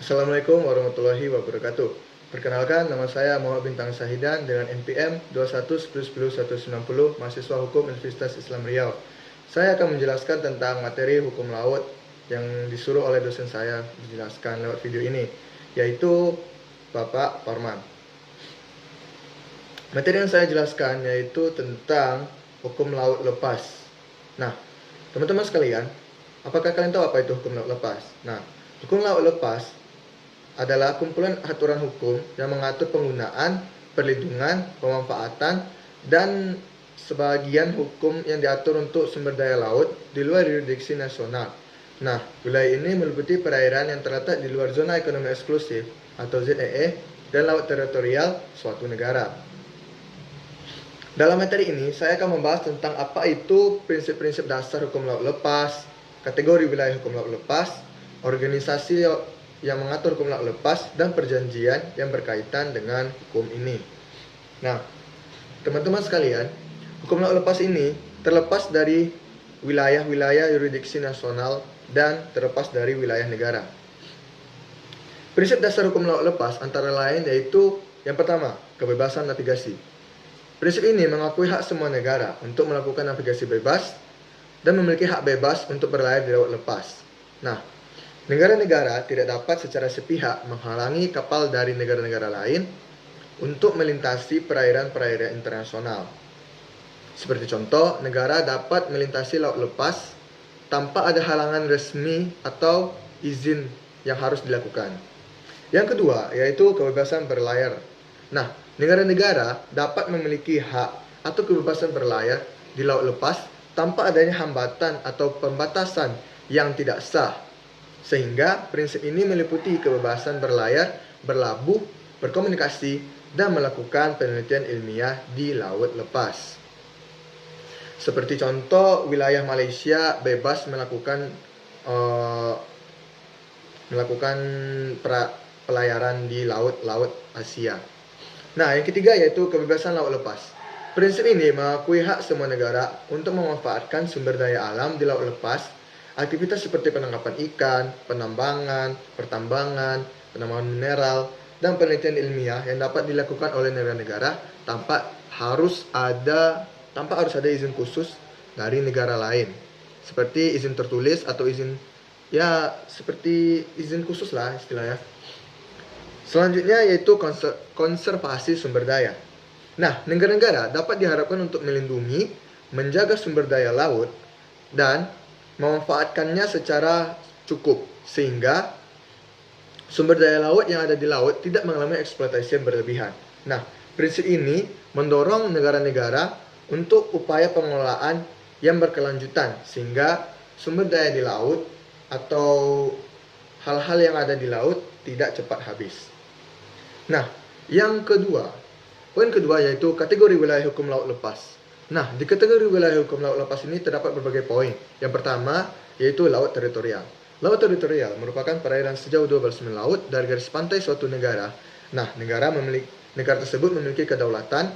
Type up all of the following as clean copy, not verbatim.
Assalamualaikum warahmatullahi wabarakatuh. Perkenalkan, nama saya Muhammad Bintang Sahidan dengan NPM 21101190, mahasiswa Hukum Universitas Islam Riau. Saya akan menjelaskan tentang materi hukum laut yang disuruh oleh dosen saya dijelaskan lewat video ini, yaitu Bapak Parman. Materi yang saya jelaskan yaitu tentang hukum laut lepas. Nah, teman-teman sekalian, apakah kalian tahu apa itu hukum laut lepas? Nah, hukum laut lepas adalah kumpulan aturan hukum yang mengatur penggunaan, perlindungan, pemanfaatan, dan sebagian hukum yang diatur untuk sumber daya laut di luar yurisdiksi nasional. Nah, wilayah ini meliputi perairan yang terletak di luar zona ekonomi eksklusif atau ZEE dan laut teritorial suatu negara. Dalam materi ini, saya akan membahas tentang apa itu prinsip-prinsip dasar hukum laut lepas, kategori wilayah hukum laut lepas, organisasi yang mengatur hukum laut lepas, dan perjanjian yang berkaitan dengan hukum ini. Nah, teman-teman sekalian, hukum laut lepas ini terlepas dari wilayah-wilayah yurisdiksi nasional dan terlepas dari wilayah negara. Prinsip dasar hukum laut lepas antara lain yaitu yang pertama, kebebasan navigasi. Prinsip ini mengakui hak semua negara untuk melakukan navigasi bebas dan memiliki hak bebas untuk berlayar di laut lepas. Nah, negara-negara tidak dapat secara sepihak menghalangi kapal dari negara-negara lain untuk melintasi perairan-perairan internasional. Seperti contoh, negara dapat melintasi laut lepas tanpa ada halangan resmi atau izin yang harus dilakukan. Yang kedua, yaitu kebebasan berlayar. Nah, negara-negara dapat memiliki hak atau kebebasan berlayar di laut lepas tanpa adanya hambatan atau pembatasan yang tidak sah. Sehingga prinsip ini meliputi kebebasan berlayar, berlabuh, berkomunikasi, dan melakukan penelitian ilmiah di laut lepas. Seperti contoh, wilayah Malaysia bebas melakukan pelayaran di laut-laut Asia. Nah, yang ketiga yaitu kebebasan laut lepas. Prinsip ini mengakui hak semua negara untuk memanfaatkan sumber daya alam di laut lepas. Aktivitas seperti penangkapan ikan, penambangan, pertambangan, penambangan mineral, dan penelitian ilmiah yang dapat dilakukan oleh negara-negara tanpa harus ada izin khusus dari negara lain. Seperti izin tertulis atau izin seperti izin khusus lah istilahnya. Selanjutnya yaitu konservasi sumber daya. Nah, negara-negara dapat diharapkan untuk melindungi, menjaga sumber daya laut, dan memanfaatkannya secara cukup sehingga sumber daya laut yang ada di laut tidak mengalami eksploitasi yang berlebihan. Nah, prinsip ini mendorong negara-negara untuk upaya pengelolaan yang berkelanjutan sehingga sumber daya di laut atau hal-hal yang ada di laut tidak cepat habis. Nah, poin kedua yaitu kategori wilayah hukum laut lepas. Nah, di kategori wilayah hukum laut lepas ini terdapat berbagai poin. Yang pertama, yaitu laut teritorial. Laut teritorial merupakan perairan sejauh 12 mil laut dari garis pantai suatu negara. Nah, negara tersebut memiliki kedaulatan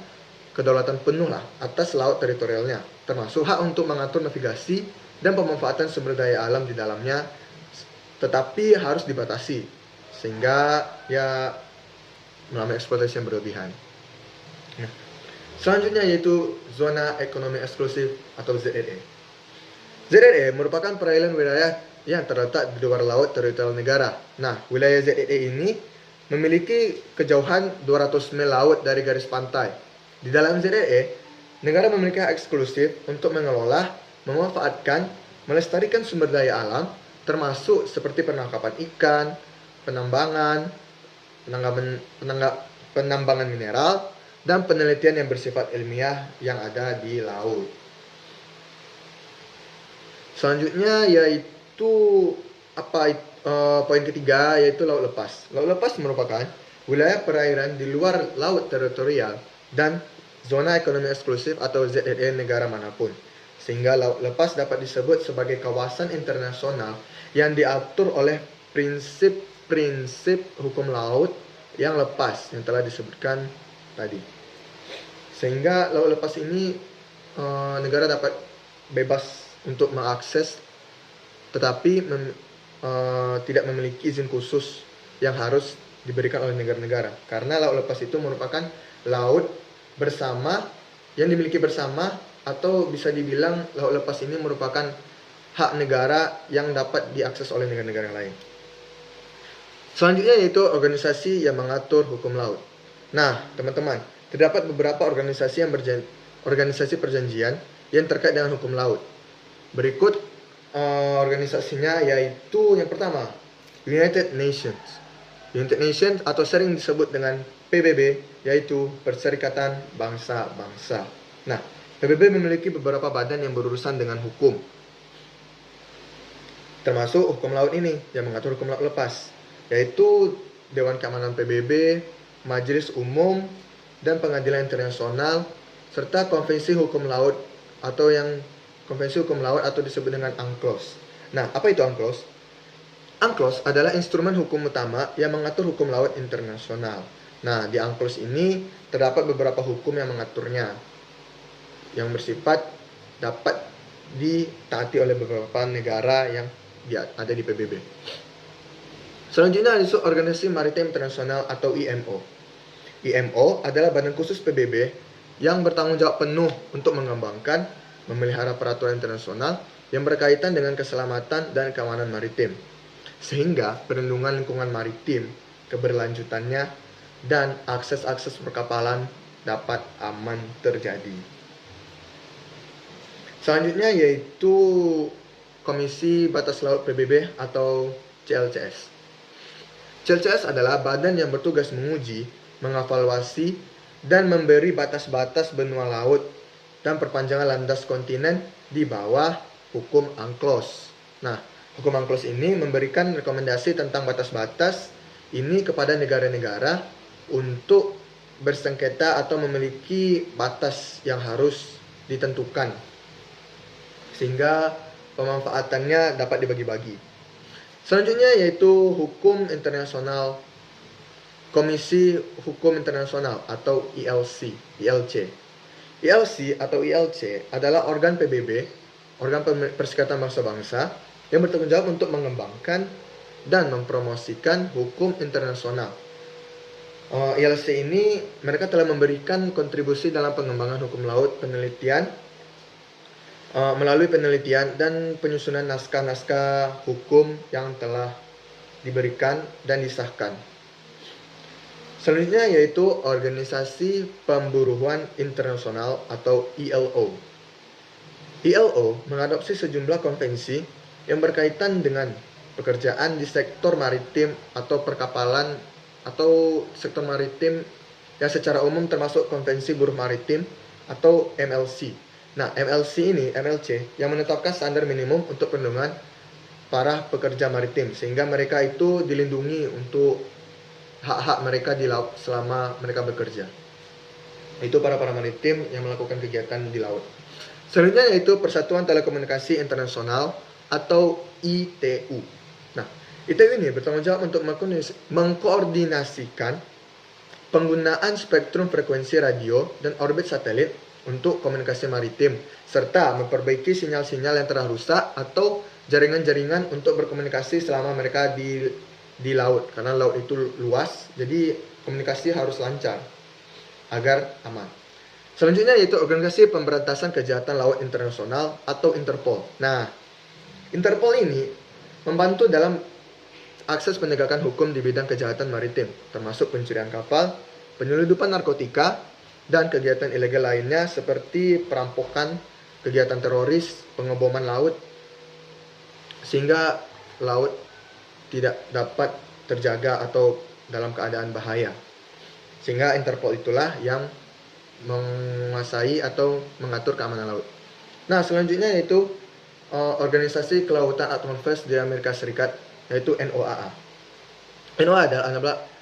penuh atas laut teritorialnya, termasuk hak untuk mengatur navigasi dan pemanfaatan sumber daya alam di dalamnya, tetapi harus dibatasi, sehingga melalui eksploitasi yang berlebihan. Nah, selanjutnya yaitu zona ekonomi eksklusif atau ZEE. ZEE merupakan perairan wilayah yang terletak di luar laut teritorial negara. Nah, wilayah ZEE ini memiliki kejauhan 200 mil laut dari garis pantai. Di dalam ZEE, negara memiliki hak eksklusif untuk mengelola, memanfaatkan, melestarikan sumber daya alam, termasuk seperti penangkapan ikan, penambangan mineral, dan penelitian yang bersifat ilmiah yang ada di laut. Selanjutnya yaitu poin ketiga yaitu laut lepas. Laut lepas merupakan wilayah perairan di luar laut teritorial dan zona ekonomi eksklusif atau ZEE negara manapun. Sehingga laut lepas dapat disebut sebagai kawasan internasional yang diatur oleh prinsip hukum laut yang lepas yang telah disebutkan tadi. Sehingga laut lepas ini negara dapat bebas untuk mengakses tetapi tidak memiliki izin khusus yang harus diberikan oleh negara-negara. Karena laut lepas itu merupakan laut bersama yang dimiliki bersama, atau bisa dibilang laut lepas ini merupakan hak negara yang dapat diakses oleh negara-negara lain. Selanjutnya yaitu organisasi yang mengatur hukum laut. Nah, teman-teman, terdapat beberapa organisasi perjanjian yang terkait dengan hukum laut. Berikut organisasinya, yaitu yang pertama, United Nations. United Nations atau sering disebut dengan PBB, yaitu Perserikatan Bangsa-Bangsa. Nah, PBB memiliki beberapa badan yang berurusan dengan hukum, termasuk hukum laut ini yang mengatur hukum laut lepas, yaitu Dewan Keamanan PBB, Majelis Umum dan Pengadilan Internasional, serta Konvensi Hukum Laut atau disebut dengan UNCLOS. Nah, apa itu UNCLOS? UNCLOS adalah instrumen hukum utama yang mengatur hukum laut internasional. Nah, di UNCLOS ini terdapat beberapa hukum yang mengaturnya, yang bersifat dapat ditaati oleh beberapa negara yang ada di PBB. Selanjutnya ada Organisasi Maritim Internasional atau IMO. IMO adalah badan khusus PBB yang bertanggung jawab penuh untuk mengembangkan, memelihara peraturan internasional yang berkaitan dengan keselamatan dan keamanan maritim, sehingga perlindungan lingkungan maritim, keberlanjutannya, dan akses perkapalan dapat aman terjadi. Selanjutnya yaitu Komisi Batas Laut PBB atau CLCS. CLCS adalah badan yang bertugas menguji, mengevaluasi, dan memberi batas-batas benua laut dan perpanjangan landas kontinen di bawah hukum UNCLOS. Nah, hukum UNCLOS ini memberikan rekomendasi tentang batas-batas ini kepada negara-negara untuk bersengketa atau memiliki batas yang harus ditentukan, sehingga pemanfaatannya dapat dibagi-bagi. Selanjutnya yaitu Hukum Internasional, Komisi Hukum Internasional atau ILC. ILC atau ILC adalah organ PBB, organ Perserikatan Bangsa-Bangsa yang bertanggung jawab untuk mengembangkan dan mempromosikan hukum internasional. ILC ini mereka telah memberikan kontribusi dalam pengembangan hukum laut, melalui penelitian dan penyusunan naskah-naskah hukum yang telah diberikan dan disahkan. Selanjutnya yaitu Organisasi Pemburuan Internasional atau ILO. ILO mengadopsi sejumlah konvensi yang berkaitan dengan pekerjaan di sektor maritim atau perkapalan atau sektor maritim yang secara umum termasuk Konvensi Buruh Maritim atau MLC. Nah, MLC yang menetapkan standar minimum untuk perlindungan para pekerja maritim, sehingga mereka itu dilindungi untuk hak-hak mereka di laut selama mereka bekerja. Itu para maritim yang melakukan kegiatan di laut. Selanjutnya yaitu Persatuan Telekomunikasi Internasional atau ITU. Nah, ITU ini bertanggung jawab untuk mengkoordinasikan penggunaan spektrum frekuensi radio dan orbit satelit untuk komunikasi maritim, serta memperbaiki sinyal-sinyal yang telah rusak atau jaringan-jaringan untuk berkomunikasi selama mereka di laut, karena laut itu luas, jadi komunikasi harus lancar agar aman. Selanjutnya yaitu Organisasi Pemberantasan Kejahatan Laut Internasional atau Interpol. Nah, Interpol ini membantu dalam akses penegakan hukum di bidang kejahatan maritim, termasuk pencurian kapal, penyelundupan narkotika, dan kegiatan ilegal lainnya seperti perampokan, kegiatan teroris, pengeboman laut, sehingga laut tidak dapat terjaga atau dalam keadaan bahaya. Sehingga Interpol itulah yang menguasai atau mengatur keamanan laut. Nah, selanjutnya yaitu Organisasi Kelautan Atmosfer di Amerika Serikat, yaitu NOAA. NOAA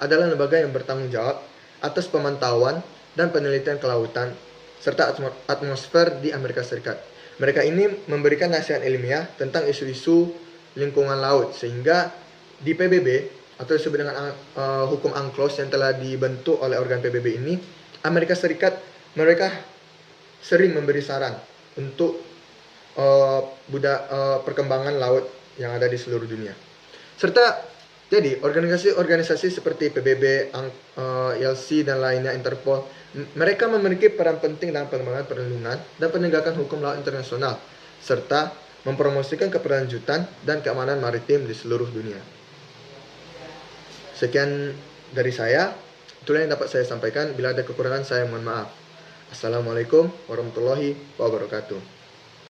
adalah lembaga yang bertanggung jawab atas pemantauan dan penelitian kelautan serta atmosfer di Amerika Serikat. Mereka ini memberikan nasihat ilmiah tentang isu-isu lingkungan laut, sehingga di PBB atau disebut dengan hukum UNCLOS yang telah dibentuk oleh organ PBB ini, Amerika Serikat mereka sering memberi saran untuk perkembangan laut yang ada di seluruh dunia. Serta Jadi, organisasi-organisasi seperti PBB, ILC, dan lainnya, Interpol, mereka memiliki peran penting dalam pengembangan perlindungan dan penegakan hukum laut internasional, serta mempromosikan keberlanjutan dan keamanan maritim di seluruh dunia. Sekian dari saya, itulah yang dapat saya sampaikan. Bila ada kekurangan, saya mohon maaf. Assalamualaikum warahmatullahi wabarakatuh.